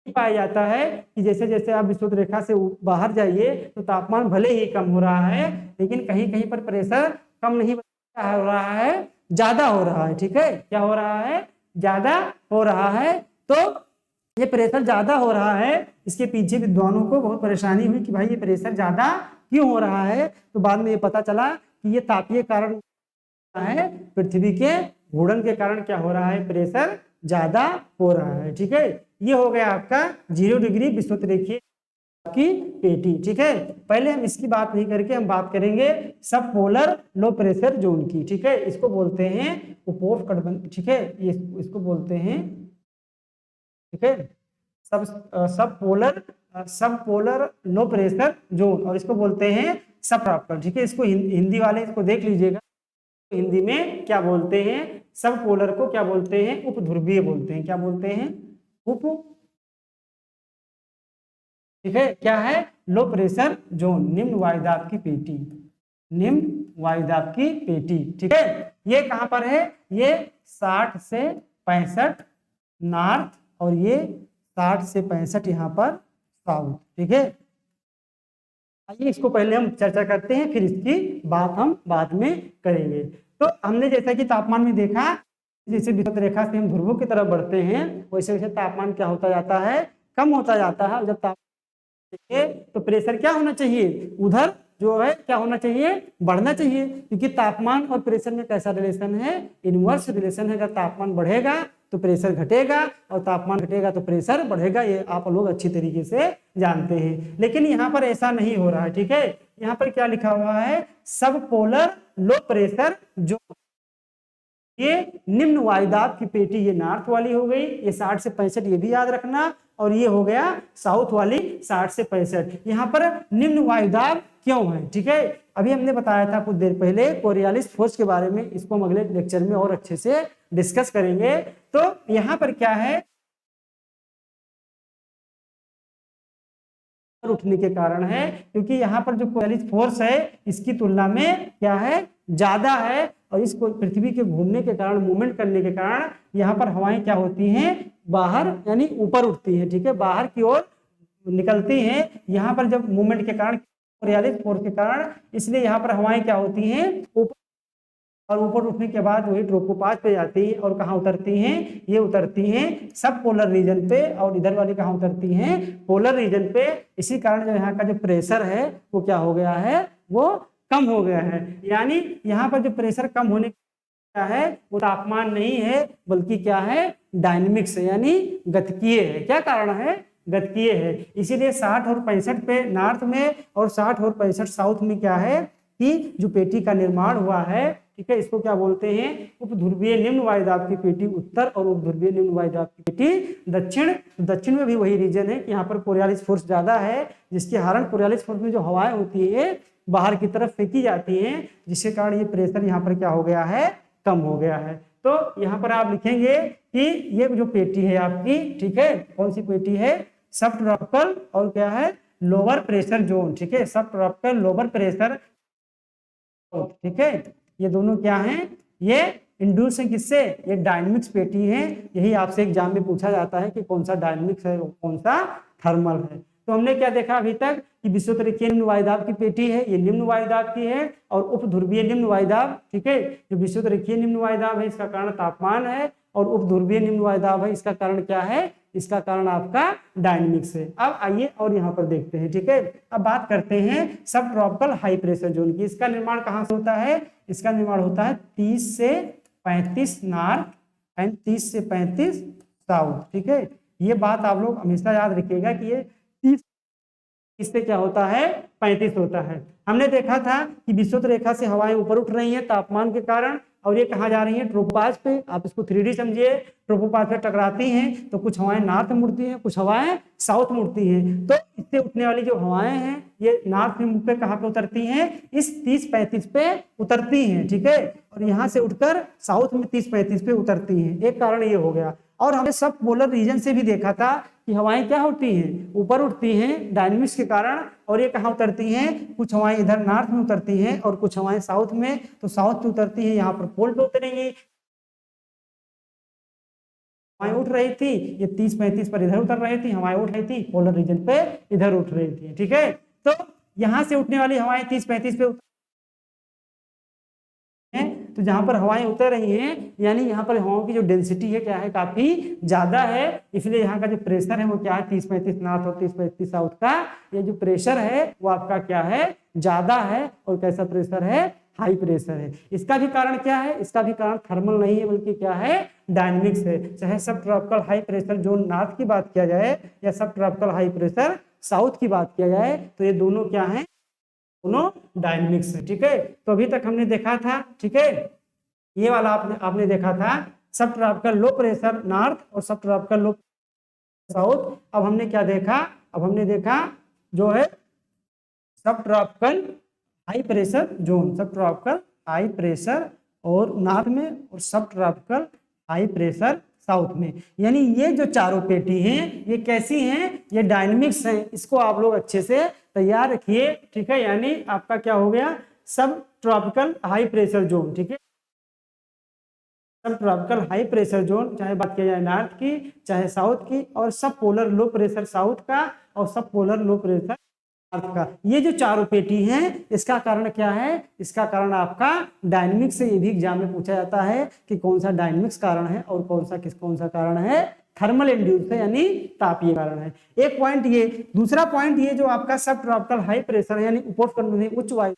पाया जाता है कि जैसे जैसे आप विषुवत रेखा से बाहर जाइए तो तापमान भले ही कम हो रहा है, लेकिन कहीं कहीं पर प्रेशर कम नहीं हो रहा है, ज्यादा हो रहा है। ठीक है, क्या हो रहा है, ज्यादा हो रहा है। तो ये प्रेशर ज्यादा हो रहा है, इसके पीछे विद्वानों को बहुत परेशानी हुई कि भाई ये प्रेशर ज्यादा क्यों हो रहा है। तो बाद में ये पता चला कि ये तापीय कारण है, पृथ्वी के घूर्णन के कारण क्या हो रहा है, प्रेशर ज्यादा हो रहा है। ठीक है, ये हो गया आपका 0 डिग्री विषुवत रेखीय की पेटी। ठीक है, पहले हम इसकी बात नहीं करके हम बात करेंगे सब पोलर लो प्रेशर जोन की। ठीक है, इसको बोलते हैं उपोष्णकटिबंधीय। ठीक है, ये इसको बोलते हैं, ठीक है, सब पोलर लो प्रेशर जोन, और इसको बोलते हैं सब ट्रॉपिकल। ठीक है, इसको हिंदी वाले इसको देख लीजिएगा, हिंदी में क्या बोलते हैं, सब पोलर को क्या बोलते हैं, उपध्रुवीय बोलते हैं। क्या बोलते हैं, उप, ठीक है, क्या है, लो प्रेशर जोन, निम्न वायुदाब की पेटी, निम्न वायुदाब की पेटी। ठीक है, ये कहां पर है, ये 60 से 65 नॉर्थ, और ये 60 से 65 यहाँ पर साउथ। ठीक है, आइए इसको पहले हम चर्चा करते हैं, फिर इसकी बात हम बाद में करेंगे। तो हमने जैसा कि तापमान में देखा, जैसे विषुवत रेखा से हम ध्रुवों की तरफ बढ़ते हैं, वैसे वैसे तापमान क्या होता जाता है, कम होता जाता है। और जब तापमान तो प्रेशर क्या होना चाहिए, उधर जो है क्या होना चाहिए, बढ़ना चाहिए, क्योंकि तापमान और प्रेशर में कैसा रिलेशन है, इनवर्स रिलेशन है। अगर तापमान बढ़ेगा तो प्रेशर घटेगा, और तापमान घटेगा तो प्रेशर बढ़ेगा, ये आप लोग अच्छी तरीके से जानते हैं। लेकिन यहाँ पर ऐसा नहीं हो रहा है। ठीक है, यहाँ पर क्या लिखा हुआ है, सब पोलर लो प्रेशर जोन, ये निम्न वायुदाब की पेटी, ये नॉर्थ वाली हो गई, ये 60 से 65, ये भी याद रखना, और ये हो गया साउथ वाली 60 से 65। यहाँ पर निम्न वायुदाब क्यों है। ठीक है, अभी हमने बताया था कुछ देर पहले कोरियालिस फोर्स के बारे में, इसको हम अगले लेक्चर में और अच्छे से डिस्कस करेंगे। तो यहाँ पर क्या है, उठने के कारण है, क्योंकि यहाँ पर जो कोरियालिस फोर्स है इसकी तुलना में क्या है, ज्यादा है, और इस पृथ्वी के घूमने के कारण, मूवमेंट करने के कारण यहाँ पर हवाएं क्या होती हैं, बाहर यानी ऊपर उठती हैं। ठीक है, बाहर की ओर निकलती हैं यहाँ पर जब मूवमेंट के कारण, कोरियालिस फोर्स के कारण, इसलिए यहाँ पर हवाएं क्या होती हैं, ऊपर, और ऊपर उठने के बाद वही ट्रोपोपाज पे जाती हैं और कहाँ उतरती हैं, ये उतरती हैं सब पोलर रीजन पे, और इधर वाली कहाँ उतरती हैं, पोलर रीजन पे। इसी कारण जो यहाँ का जो प्रेशर है वो क्या हो गया है, वो कम हो गया है। यानी यहाँ पर जो प्रेशर कम होने क्या है, वो तापमान नहीं है, बल्कि क्या है, डायनेमिक्स है, यानी गतिकीय है। क्या कारण है, गतिकीय है। इसीलिए 60 और 65 पे नॉर्थ में और 60 और 65 साउथ में क्या है कि जो पेटी का निर्माण हुआ है, ठीक है, इसको क्या बोलते हैं, उपध्रुवीय निम्न वायुदाब की पेटी उत्तर और उपध्रुवीय निम्न वायुदाब की पेटी दक्षिण। दक्षिण में भी वही रीजन है कि यहाँ पर कोरियालिस फोर्स ज्यादा है, जिसके कारण कोरियालिस फोर्स में जो हवाएं होती है बाहर की तरफ फेंकी जाती हैं, जिसके कारण ये प्रेशर यहाँ पर क्या हो गया है, कम हो गया है। तो यहाँ पर आप लिखेंगे कि ये जो पेटी है आपकी, ठीक है, कौन सी पेटी है, सब ट्रॉपिकल और क्या है, लोअर प्रेशर जोन। ठीक है, सब ट्रॉपिकल लोअर प्रेशर, ठीक है, ये दोनों क्या हैं, ये इंड्यूस है किससे, ये डायनेमिक्स पेटी है। यही आपसे एग्जाम में पूछा जाता है कि कौन सा डायनेमिक्स है, कौन सा थर्मल है। तो हमने क्या देखा अभी तक कि विषुवतरीय निम्न वायुदाब की पेटी है, ये निम्न वायुदाब की है, और उपध्रुवीय निम्न वायुदाब, ठीक है, जो विषुवतरीय निम्न वायुदाब है इसका कारण तापमान है, और उपध्रुवीय निम्न वायुदाब है इसका कारण क्या है, इसका कारण आपका डायनेमिक्स है। अब आइए और यहाँ पर देखते हैं। ठीक है, अब बात करते हैं सब ट्रॉपिकल हाई प्रेशर जोन की। इसका निर्माण कहाँ से होता है, इसका निर्माण होता है 30 से 35 नॉर्थ एंड 30 से 35 साउथ। ठीक है, ये बात आप लोग हमेशा याद रखिएगा कि ये 30 इससे क्या होता है, 35 होता है। हमने देखा था कि विषुवत रेखा से हवाएं ऊपर उठ रही हैं तापमान के कारण, और ये कहाँ जा रही है, ट्रोपोपाज पे। आप इसको 3D समझिए, ट्रोपोपाज पे टकराती हैं तो कुछ हवाएं नॉर्थ मुड़ती हैं, कुछ हवाएं साउथ मुड़ती हैं। तो इससे उठने वाली जो हवाएं हैं ये नॉर्थ में पे कहाँ पे उतरती हैं, इस 30-35 पे उतरती हैं। ठीक है, और यहाँ से उठकर साउथ में 30-35 पे उतरती हैं। एक कारण ये हो गया। और हमने सब पोलर रीजन से भी देखा था कि हवाएं क्या होती हैं, ऊपर उठती हैं डायनेमिक्स के कारण, और ये कहाँ उतरती हैं, कुछ हवाएं इधर नॉर्थ में उतरती हैं और कुछ हवाएं साउथ में। तो साउथ में उतरती हैं, यहाँ पर पोल पे उतरेंगी। हवाएं उठ रही थी, ये 30-35 पर इधर उतर रही थी, हवाएं उठ रही थी पोलर रीजन पे, इधर उठ रही थी। ठीक है, तो यहाँ से उठने वाली हवाएं 30-35 पे तो जहां पर हवाएं उतर रही हैं, यानी यहाँ पर हवाओं की जो डेंसिटी है क्या है, काफी ज्यादा है। इसलिए यहाँ का जो प्रेशर है वो क्या है, 30-35 नॉर्थ और 30-35 साउथ का ये जो प्रेशर है वो आपका क्या है, ज्यादा है। और कैसा प्रेशर है, हाई प्रेशर है। इसका भी कारण क्या है, इसका भी कारण थर्मल नहीं है, बल्कि क्या है, डायनेमिक्स है। चाहे सब tropical high pressure zone north की बात किया जाए या सब ट्रॉपिकल हाई प्रेशर साउथ की बात किया जाए, तो ये दोनों क्या है, दोनों डायनेमिक्स है। ठीक है, तो अभी तक हमने देखा था, ठीक है, ये वाला आपने देखा था सब ट्रॉपिकल लो प्रेशर नॉर्थ और सब ट्रॉपिकल लो साउथ। अब हमने क्या देखा, अब हमने देखा जो है सब ट्रॉपिकल हाई प्रेशर जोन, सब ट्रॉपिकल हाई प्रेशर और नॉर्थ में, और सब ट्रॉपिकल हाई प्रेशर साउथ में। यानी ये जो चारों पेटी हैं ये कैसी हैं, ये डायनेमिक्स हैं। इसको आप लोग अच्छे से तैयार रखिए। ठीक है, यानी आपका क्या हो गया, सब ट्रॉपिकल हाई प्रेशर जोन। ठीक है, सब ट्रॉपिकल हाई प्रेशर जोन, चाहे बात किया जाए नॉर्थ की चाहे साउथ की, और सब पोलर लो प्रेशर साउथ का और सब पोलर लो प्रेशर नॉर्थ का। ये जो चारों पेटी हैं इसका कारण क्या है, इसका कारण आपका डायनेमिक्स से। ये भी एग्जाम में पूछा जाता है कि कौन सा डायनेमिक्स कारण है और कौन सा कारण है थर्मल इंड्यूस है, यानी तापीय कारण है। एक पॉइंट ये। दूसरा पॉइंट ये जो आपका सब ट्रॉपिकल हाई प्रेशर है, यानी उपोष्णकटिबंधीय उच्च वायु,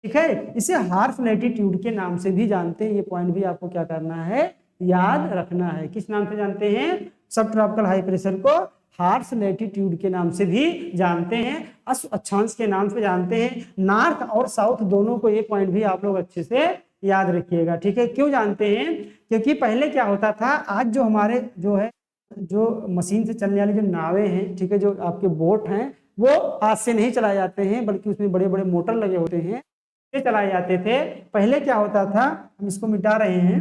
ठीक है, इसे हार्श लैटिट्यूड के नाम से भी जानते हैं। ये पॉइंट भी आपको क्या करना है, याद रखना है। किस नाम से जानते हैं, सब ट्रॉपिकल हाई प्रेशर को हार्श लैटिट्यूड के नाम से भी जानते हैं, अक्षांश के नाम से जानते हैं। नॉर्थ और साउथ दोनों को, ये पॉइंट भी आप लोग अच्छे से याद रखिएगा। ठीक है, क्यों जानते हैं, क्योंकि पहले क्या होता था, आज जो हमारे जो है जो मशीन से चलने वाली जो नावें हैं, ठीक है, जो आपके बोट हैं, वो हाथ से नहीं चलाए जाते हैं, बल्कि उसमें बड़े बड़े मोटर लगे होते हैं, ये चलाए जाते थे। पहले क्या होता था, हम इसको मिटा रहे हैं,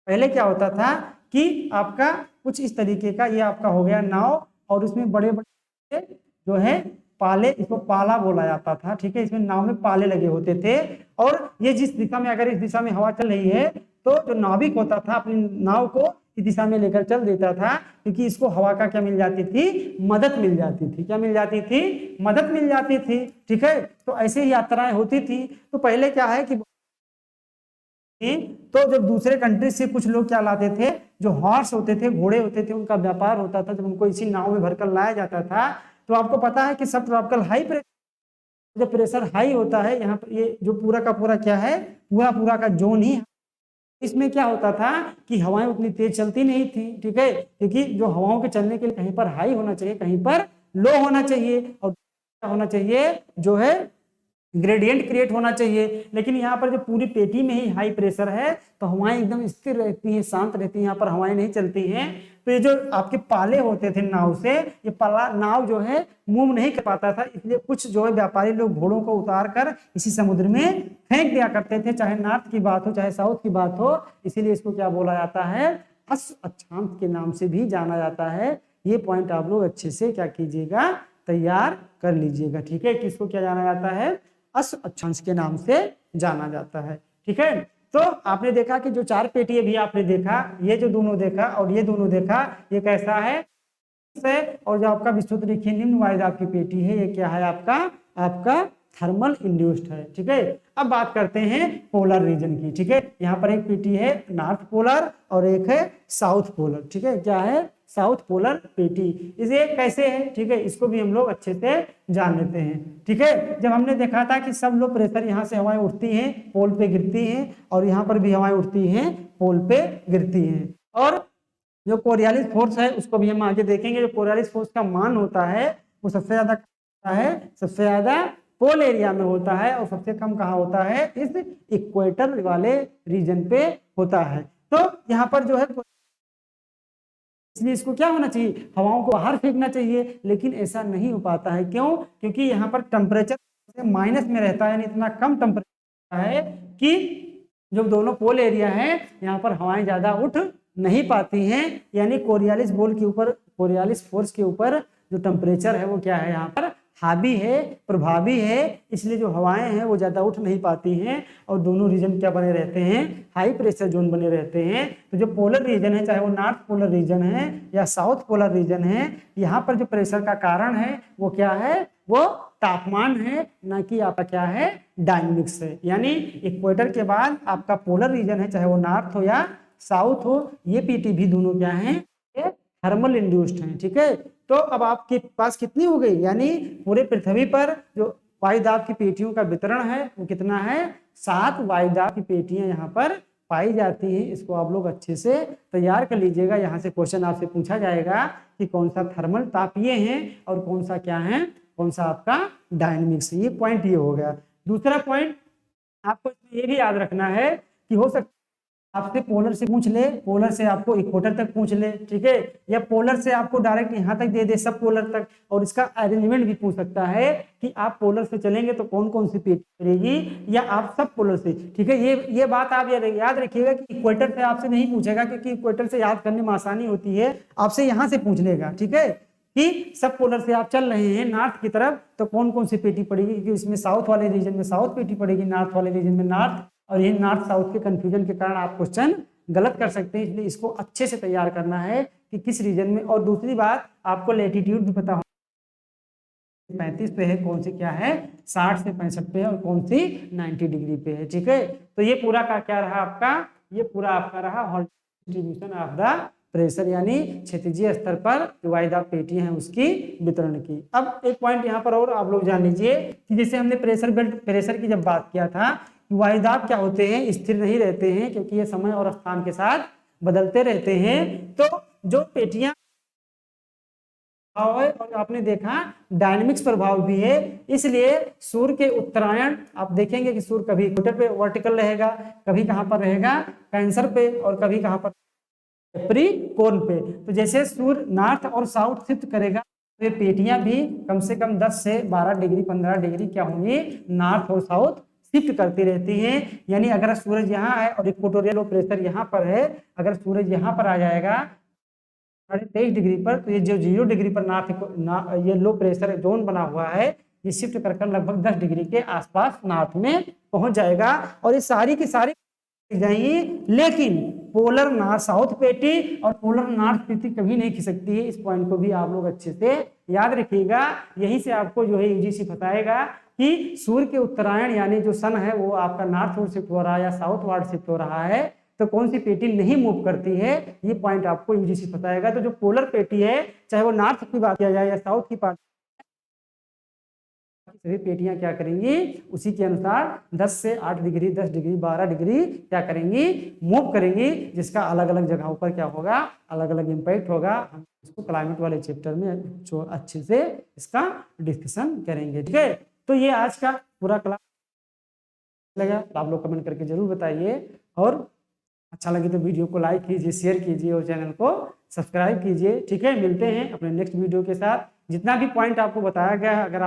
पहले क्या होता था कि आपका कुछ इस तरीके का, ये आपका हो गया नाव, और उसमें बड़े बड़े जो है पाले, इसको पाला बोला जाता था, ठीक है। इसमें नाव में पाले लगे होते थे, और ये जिस दिशा में, अगर इस दिशा में हवा चल रही है तो जो नाविक होता था अपनी नाव को इस दिशा में लेकर चल देता था, क्योंकि इसको हवा का क्या मिल जाती थी, मदद मिल जाती थी। क्या मिल जाती थी, मदद मिल जाती थी, ठीक है। तो ऐसे ही यात्राएं होती थी। तो पहले क्या है कि तो जब दूसरे कंट्री से कुछ लोग क्या लाते थे, जो हॉर्स होते थे, घोड़े होते थे, उनका व्यापार होता था, जब उनको इसी नाव में भरकर लाया जाता था, तो आपको पता है कि सब ट्रॉपिकल हाई प्रेशर, जब प्रेशर हाई होता है यहाँ पर, ये जो पूरा का पूरा क्या है, पूरा पूरा का जोन ही, इसमें क्या होता था कि हवाएं उतनी तेज चलती नहीं थी, ठीक है, क्योंकि जो हवाओं के चलने के लिए कहीं पर हाई होना चाहिए, कहीं पर लो होना चाहिए, और होना चाहिए जो है ग्रेडियंट क्रिएट होना चाहिए। लेकिन यहाँ पर जो पूरी पेटी में ही हाई प्रेशर है, तो हवाएं एकदम स्थिर रहती हैं, शांत रहती हैं, यहाँ पर हवाएं नहीं चलती हैं। तो ये जो आपके पाले होते थे नाव से, ये पाला नाव जो है मूव नहीं कर पाता था, इसलिए कुछ जो है व्यापारी लोग घोड़ों को उतार कर इसी समुद्र में फेंक दिया करते थे, चाहे नॉर्थ की बात हो चाहे साउथ की बात हो। इसीलिए इसको क्या बोला जाता है, अक्षांश के नाम से भी जाना जाता है। ये पॉइंट आप लोग अच्छे से क्या कीजिएगा, तैयार कर लीजिएगा, ठीक है। किसको क्या जाना जाता है, अक्षांश के नाम से जाना जाता है, ठीक है। तो आपने देखा कि जो चार पेटी भी आपने देखा, ये जो दोनों देखा और ये दोनों देखा, ये कैसा है, और जो आपका विस्तृत रेखीय निम्न वायुदाब की पेटी है, ये क्या है, आपका आपका थर्मल इंड्यूस्ड है, ठीक है। अब बात करते हैं पोलर रीजन की, ठीक है। यहाँ पर एक पेटी है नॉर्थ पोलर और एक है साउथ पोलर, ठीक है। क्या है, साउथ पोलर पेटी। इसे कैसे है, ठीक है, इसको भी हम लोग अच्छे से जान लेते हैं, ठीक है। जब हमने देखा था कि सब लो प्रेशर, यहाँ से हवाएं उठती हैं पोल पे गिरती हैं, और यहाँ पर भी हवाएं उठती हैं पोल पे गिरती हैं। और जो कोरियालिस फोर्स है उसको भी हम आगे देखेंगे। जो कोरियालिस फोर्स का मान होता है वो सबसे ज्यादा होता है, सबसे ज्यादा पोल एरिया में होता है, और सबसे कम कहाँ होता है, इस इक्वेटर वाले रीजन पे होता है। तो यहाँ पर जो है, इसलिए इसको क्या होना चाहिए, हवाओं को बाहर फेंकना चाहिए, लेकिन ऐसा नहीं हो पाता है। क्यों, क्योंकि यहाँ पर टेम्परेचर माइनस में रहता है, यानी इतना कम टेम्परेचर है कि जो दोनों पोल एरिया है यहाँ पर हवाएं ज्यादा उठ नहीं पाती हैं, यानी कोरियालिस बोल के ऊपर, कोरियालिस फोर्स के ऊपर जो टेम्परेचर है वो क्या है, यहाँ पर हावी है, प्रभावी है, इसलिए जो हवाएं हैं वो ज्यादा उठ नहीं पाती हैं, और दोनों रीजन क्या बने रहते हैं, हाई प्रेशर जोन बने रहते हैं। तो जो पोलर रीजन है, चाहे वो नॉर्थ पोलर रीजन है या साउथ पोलर रीजन है, यहाँ पर जो प्रेशर का कारण है वो क्या है, वो तापमान है, ना कि आपका क्या है, डायनेमिक्स है। यानी इक्वेटर के बाद आपका पोलर रीजन है, चाहे वो नॉर्थ हो या साउथ हो, ये पीटी भी दोनों क्या है, ये थर्मल इंड्यूस्ड है, ठीक है। तो अब आपके पास कितनी हो गई, यानी पूरे पृथ्वी पर जो वायुदाब की पेटियों का वितरण है वो कितना है, 7 वायुदाब की पेटियां यहाँ पर पाई जाती हैं। इसको आप लोग अच्छे से तैयार कर लीजिएगा। यहाँ से क्वेश्चन आपसे पूछा जाएगा कि कौन सा थर्मल तापीय है और कौन सा क्या है, कौन सा आपका डायनेमिक्स। ये पॉइंट ये हो गया। दूसरा पॉइंट आपको ये भी याद रखना है कि हो सकता आपसे पोलर से पूछ ले, पोलर से आपको इक्वेटर तक पूछ ले, ठीक है, या पोलर से आपको डायरेक्ट यहाँ तक दे दे, सब पोलर तक, और इसका अरेंजमेंट भी पूछ सकता है कि आप पोलर से चलेंगे तो कौन कौन सी पेटी पड़ेगी, या आप सब पोलर से, ठीक है। ये बात आप याद रखिएगा कि इक्वेटर से आपसे नहीं पूछेगा, क्योंकि इक्वेटर से याद करने में आसानी होती है, आपसे यहाँ से पूछ लेगा, ठीक है, कि सब पोलर से आप चल रहे हैं नॉर्थ की तरफ तो कौन कौन सी पेटी पड़ेगी, क्योंकि इसमें साउथ वाले रीजन में साउथ पेटी पड़ेगी, नॉर्थ वाले रीजन में नॉर्थ, और ये नॉर्थ साउथ के कंफ्यूजन के कारण आप क्वेश्चन गलत कर सकते हैं। इसलिए इसको अच्छे से तैयार करना है कि किस रीजन में। और दूसरी बात, आपको लैटिट्यूड भी पता हो, 35 पे है, कौन सी क्या है 60 से 65 पे है, और कौन सी 90 डिग्री पे है, ठीक है। तो ये पूरा का क्या रहा आपका, ये पूरा आपका रहा डिस्ट्रीब्यूशन ऑफ द प्रेशर, यानी क्षैतिजीय स्तर पर जो वायुदाब पेटियां हैं उसकी वितरण की। अब एक पॉइंट यहाँ पर और आप लोग जान लीजिए कि जैसे हमने प्रेशर बेल्ट प्रेशर की जब बात किया था, वायुदाब क्या होते हैं, स्थिर नहीं रहते हैं, क्योंकि ये समय और स्थान के साथ बदलते रहते हैं। तो जो पेटियां है, और आपने देखा डायनेमिक्स प्रभाव भी है, इसलिए सूर्य के उत्तरायण आप देखेंगे कि सूर्य कभी इक्वेटर पे वर्टिकल रहेगा, कभी कहां पर रहेगा, कैंसर पे, और कभी कहां पर कैप्रिकॉर्न पे। तो जैसे सूर्य नॉर्थ और साउथ शिफ्ट करेगा, तो ये पेटियां भी कम से कम 10 से 12 डिग्री 15 डिग्री क्या होंगी, नॉर्थ और साउथ शिफ्ट करती रहती हैं। यानी अगर सूरज यहाँ है और इक्वेटोरियल लो प्रेशर यहाँ पर है, अगर सूरज यहाँ पर आ जाएगा 23.5 डिग्री पर, तो ये जो 0 डिग्री पर ये लो प्रेशर जोन बना हुआ है, ये शिफ्ट कर कर लगभग 10 डिग्री के आसपास नॉर्थ में पहुंच जाएगा और ये सारी की सारी जाएंगी। लेकिन पोलर नॉर्थ साउथ पेटी और पोलर नॉर्थ पेटी कभी नहीं खिसकती है। इस पॉइंट को भी आप लोग अच्छे से याद रखिएगा। यहीं से आपको जो है यूजीसी बताएगा कि सूर्य के उत्तरायण यानी जो सन है वो आपका नॉर्थ ओर शिफ्ट हो रहा है या साउथ वार्ड शिफ्ट हो रहा है, तो कौन सी पेटी नहीं मूव करती है, ये पॉइंट आपको यूजीसी बताएगा। तो जो पोलर पेटी है, चाहे वो नॉर्थ की बात किया जाए या साउथ की बात, सभी पेटियां क्या करेंगी, उसी के अनुसार 10 से 8 डिग्री 10 डिग्री 12 डिग्री क्या करेंगी, मूव करेंगी, जिसका अलग अलग जगहों पर क्या होगा, अलग अलग इंपैक्ट होगा। हम इसको क्लाइमेट वाले चैप्टर में जो अच्छे से इसका डिस्कशन करेंगे। ठीक है, तो ये आज का पूरा क्लास लगा आप लोग कमेंट करके जरूर बताइए, और अच्छा लगे तो वीडियो को लाइक कीजिए, शेयर कीजिए और चैनल को सब्सक्राइब कीजिए। ठीक है, मिलते हैं अपने नेक्स्ट वीडियो के साथ। जितना भी पॉइंट आपको बताया गया है, अगर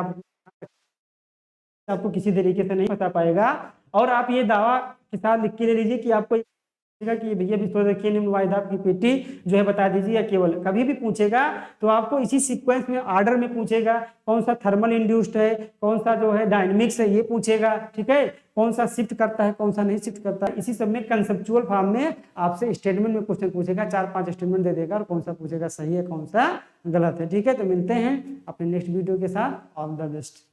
आपको किसी तरीके से नहीं बता पाएगा, और आप ये दावा के साथ लिख के ले लीजिए कि आपको कि भैया विश्वोदय निम्न वायुदाब की पेटी जो है बता दीजिए, या केवल कभी भी पूछेगा तो आपको इसी सीक्वेंस में ऑर्डर में पूछेगा, कौन सा थर्मल इंड्यूस्ड है, कौन सा जो है डायनेमिक्स है, ये पूछेगा। ठीक है, कौन सा शिफ्ट करता है, कौन सा नहीं शिफ्ट करता है, इसी सब में कंसेप्चुअल फॉर्म में आपसे स्टेटमेंट में क्वेश्चन पूछेगा, 4-5 स्टेटमेंट दे देगा और कौन सा पूछेगा सही है कौन सा गलत है। ठीक है, तो मिलते हैं अपने नेक्स्ट वीडियो के साथ। All the best.